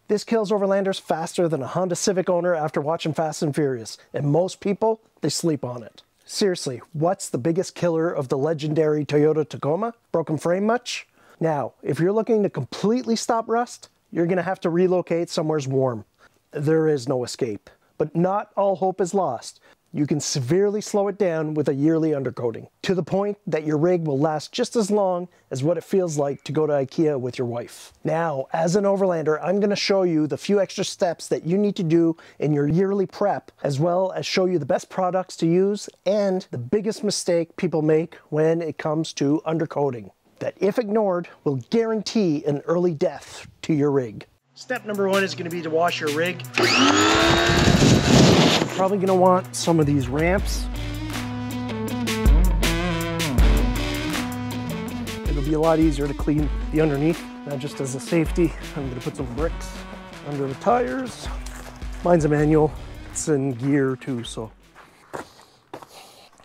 This kills overlanders faster than a Honda Civic owner after watching Fast and Furious, and most people, they sleep on it. Seriously, what's the biggest killer of the legendary Toyota Tacoma? Broken frame much? Now, if you're looking to completely stop rust, you're gonna have to relocate somewhere warm. There is no escape, but not all hope is lost. You can severely slow it down with a yearly undercoating, to the point that your rig will last just as long as what it feels like to go to IKEA with your wife. Now, as an overlander, I'm gonna show you the few extra steps that you need to do in your yearly prep, as well as show you the best products to use and the biggest mistake people make when it comes to undercoating, that if ignored, will guarantee an early death to your rig. Step number one is gonna be to wash your rig. You're probably gonna want some of these ramps. It'll be a lot easier to clean the underneath. Now, just as a safety, I'm gonna put some bricks under the tires. Mine's a manual, it's in gear too, so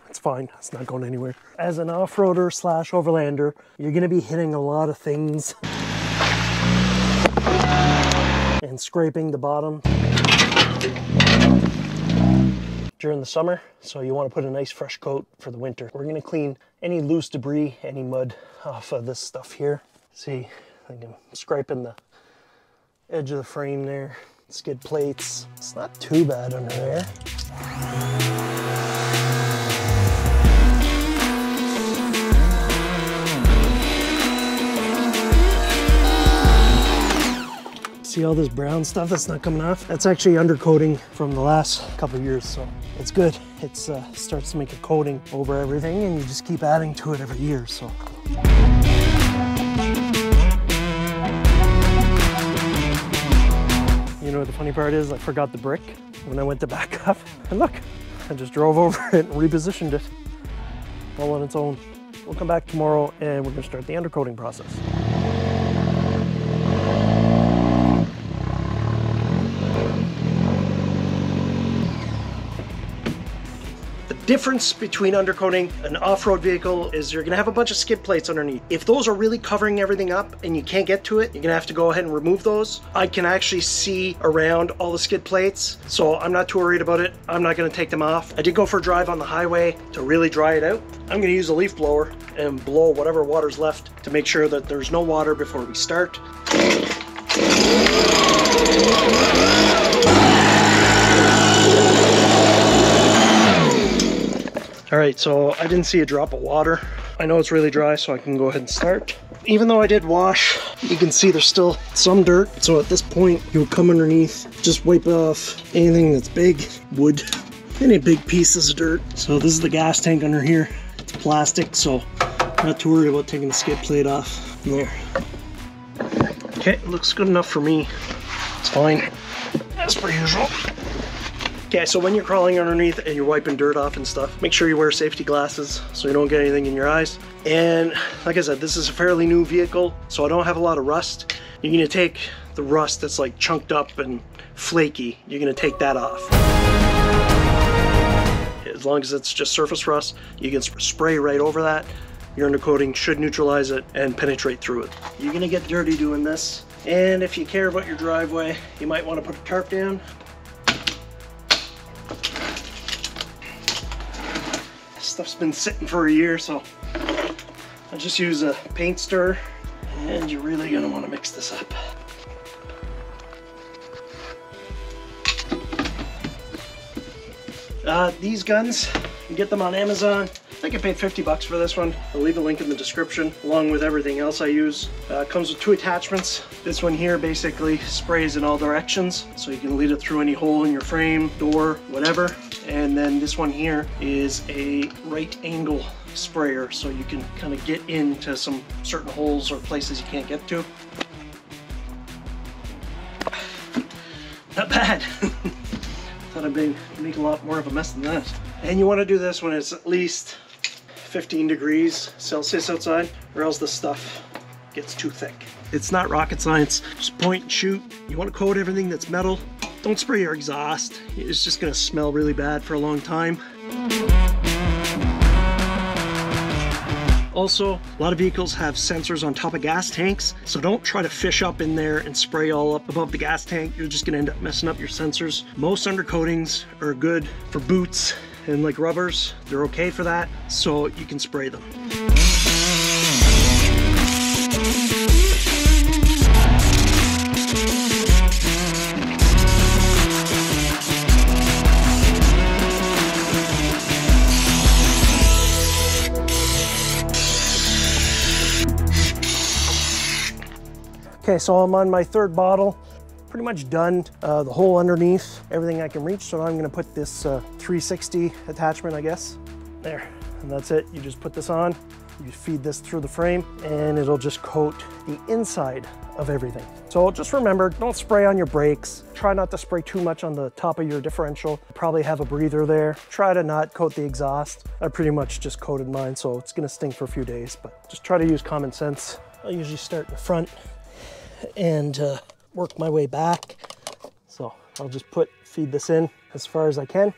it's fine, it's not going anywhere. As an off-roader slash overlander, you're gonna be hitting a lot of things and scraping the bottom during the summer, so you want to put a nice fresh coat for the winter. We're going to clean any loose debris, any mud off of this stuff here. See, I'm scraping the edge of the frame there, skid plates. It's not too bad under there. See all this brown stuff that's not coming off? That's actually undercoating from the last couple of years, so it's good. It starts to make a coating over everything, and you just keep adding to it every year, so. You know what the funny part is? I forgot the brick when I went to back up, and look, I just drove over it and repositioned it all on its own. We'll come back tomorrow and we're gonna start the undercoating process. Difference between undercoating an off-road vehicle is you're gonna have a bunch of skid plates underneath. If those are really covering everything up and you can't get to it, you're gonna have to go ahead and remove those. I can actually see around all the skid plates, so I'm not too worried about it. I'm not gonna take them off. I did go for a drive on the highway to really dry it out. I'm gonna use a leaf blower and blow whatever water's left to make sure that there's no water before we start. All right, so I didn't see a drop of water. I know it's really dry, so I can go ahead and start. Even though I did wash, you can see there's still some dirt. So at this point, you would come underneath, just wipe off anything that's big, wood, any big pieces of dirt. So this is the gas tank under here. It's plastic, so not too worried about taking the skid plate off there. Okay, looks good enough for me. It's fine, as per usual. Okay, so when you're crawling underneath and you're wiping dirt off and stuff, make sure you wear safety glasses so you don't get anything in your eyes. And like I said, this is a fairly new vehicle, so I don't have a lot of rust. You're gonna take the rust that's like chunked up and flaky, you're gonna take that off. As long as it's just surface rust, you can spray right over that. Your undercoating should neutralize it and penetrate through it. You're gonna get dirty doing this. And if you care about your driveway, you might wanna put a tarp down. Stuff's been sitting for a year, so I just use a paint stirrer, and you're really gonna want to mix this up. These guns, you get them on Amazon. I think I paid 50 bucks for this one. I'll leave a link in the description along with everything else I use. It comes with 2 attachments. This one here basically sprays in all directions, so you can lead it through any hole in your frame, door, whatever. And then this one here is a right angle sprayer, so you can kind of get into some certain holes or places you can't get to. Not bad. Thought I'd make a lot more of a mess than that. And you want to do this when it's at least 15 degrees Celsius outside, or else the stuff gets too thick. It's not rocket science, just point and shoot. You want to coat everything that's metal. Don't spray your exhaust. It's just gonna smell really bad for a long time. Also, a lot of vehicles have sensors on top of gas tanks, so don't try to fish up in there and spray all up above the gas tank. You're just gonna end up messing up your sensors. Most undercoatings are good for boots and like rubbers. They're okay for that, so you can spray them. Okay, so I'm on my third bottle, pretty much done. The hole underneath, everything I can reach. So now I'm gonna put this 360 attachment, I guess. There, and that's it. You just put this on, you feed this through the frame, and it'll just coat the inside of everything. So just remember, don't spray on your brakes. Try not to spray too much on the top of your differential. Probably have a breather there. Try to not coat the exhaust. I pretty much just coated mine, so it's gonna stink for a few days, but just try to use common sense. I usually start in the front and work my way back. So I'll just feed this in as far as I can.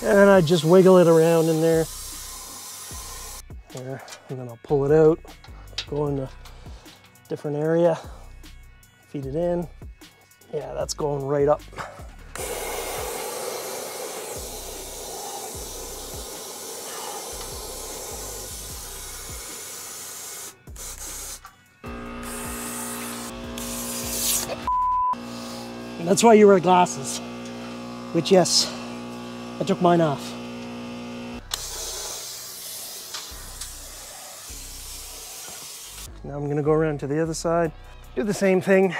And I just wiggle it around in there. There, and then I'll pull it out, go in a different area, feed it in. Yeah, that's going right up. And that's why you wear glasses, which, yes, I took mine off. Now I'm gonna go around to the other side, do the same thing,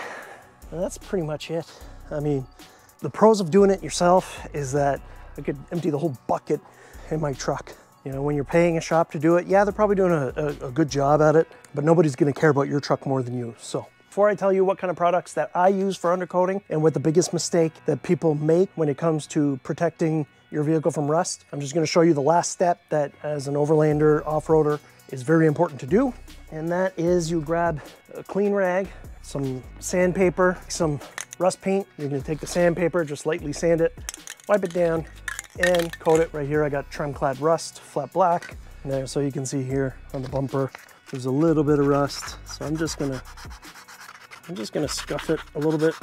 and that's pretty much it. I mean, the pros of doing it yourself is that I could empty the whole bucket in my truck. You know, when you're paying a shop to do it, yeah, they're probably doing a good job at it, but nobody's gonna care about your truck more than you, so. Before I tell you what kind of products that I use for undercoating and what the biggest mistake that people make when it comes to protecting your vehicle from rust, I'm just gonna show you the last step that as an overlander, off-roader, is very important to do. And that is you grab a clean rag, some sandpaper, some rust paint. You're gonna take the sandpaper, just lightly sand it, wipe it down, and coat it. Right here I got trim clad rust, flat black. And there, so you can see here on the bumper, there's a little bit of rust. So I'm just gonna scuff it a little bit.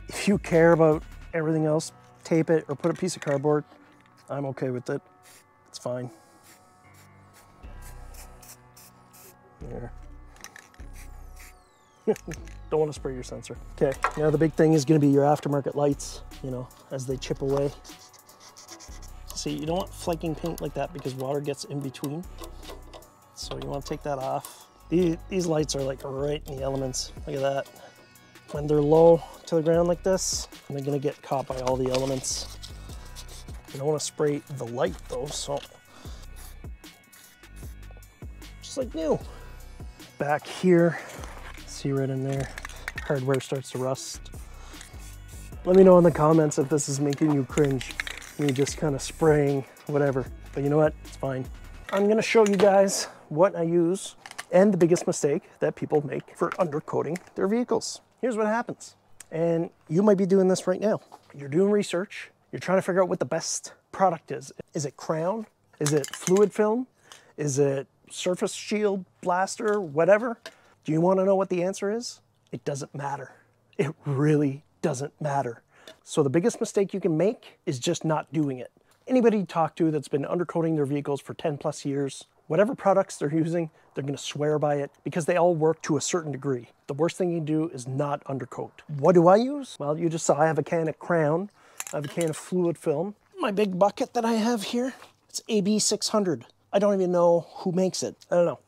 If you care about everything else, tape it or put a piece of cardboard. I'm okay with it. It's fine. There. Don't want to spray your sensor. Okay, now the big thing is going to be your aftermarket lights, you know, as they chip away. See, you don't want flaking paint like that because water gets in between. So you want to take that off. These lights are like right in the elements. Look at that. When they're low to the ground like this, they're gonna get caught by all the elements. You don't want to spray the light though, so just like new. Back here, see right in there, hardware starts to rust. Let me know in the comments if this is making you cringe, me just kind of spraying whatever, but you know what, it's fine. I'm gonna show you guys what I use and the biggest mistake that people make for undercoating their vehicles. Here's what happens. And you might be doing this right now. You're doing research. You're trying to figure out what the best product is. Is it crown? Is it fluid film? Is it surface shield, blaster, whatever? Do you want to know what the answer is? It doesn't matter. It really doesn't matter. So the biggest mistake you can make is just not doing it. Anybody you talk to that's been undercoating their vehicles for 10 plus years, whatever products they're using, they're gonna swear by it because they all work to a certain degree. The worst thing you can do is not undercoat. What do I use? Well, you just saw I have a can of Crown. I have a can of fluid film. My big bucket that I have here, it's AB 600. I don't even know who makes it. I don't know.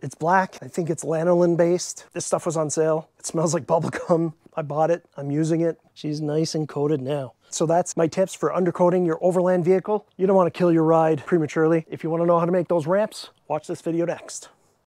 It's black. I think it's lanolin based. This stuff was on sale. It smells like bubble gum. I bought it. I'm using it. She's nice and coated now. So that's my tips for undercoating your overland vehicle. You don't want to kill your ride prematurely. If you want to know how to make those ramps, watch this video next.